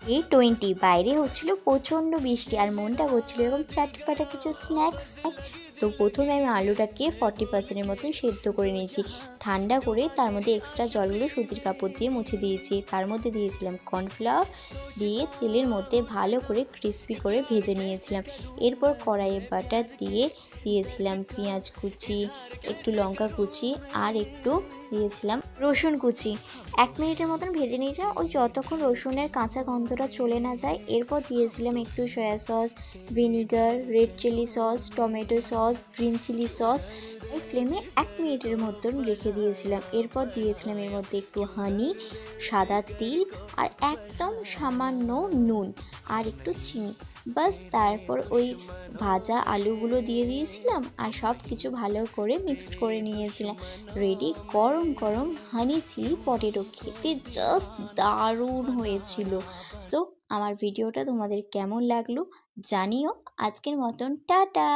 Day 20 বাইরে হচ্ছিল প্রচণ্ড বৃষ্টি আর মনটা করছিল এরকম চাটপাটা কিছু স্ন্যাক্স। তো প্রথমে আমি আলুটাকে 40%-এর মতন সেদ্ধ করে নিয়েছি, ঠান্ডা করে তার মধ্যে এক্সট্রা জলগুলো সুতির কাপড় দিয়ে মুছে দিয়েছি। তার মধ্যে দিয়েছিলাম কর্নফ্লাওয়ার, দিয়ে তেলের মধ্যে ভালো করে ক্রিস্পি করে ভেজে নিয়েছিলাম। এরপর কড়াইয়ে বাটার দিয়ে দিয়েছিলাম পেঁয়াজ কুচি, একটু লঙ্কা কুচি আর একটু দিয়েছিলাম রসুন কুচি। 1 মিনিটের মতন ভেজে নিয়েছিলাম, ওই যতক্ষণ রসুনের কাঁচা গন্ধটা চলে না যায়। এরপর দিয়েছিলাম একটু soya sauce, vinegar, red chilli sauce, tomato sauce, green chilli sauce. এই ফ্লেমে 1 মিনিটের মতন রেখে দিয়েছিলাম। এরপর দিয়েছিলাম এর মধ্যে একটু হানি, সাদা তিল আর একদম সামান্য নুন আর একটু চিনি। বাস, তারপর ওই ভাজা আলুগুলো দিয়ে দিয়েছিলাম আর সব কিছু ভালো করে মিক্সড করে নিয়েছিলাম। রেডি গরম গরম হানি চিলি পটেটো, খেতে জাস্ট দারুণ হয়েছিল। সো আমার ভিডিওটা তোমাদের কেমন লাগলো জানিও। আজকের মতন টাটা।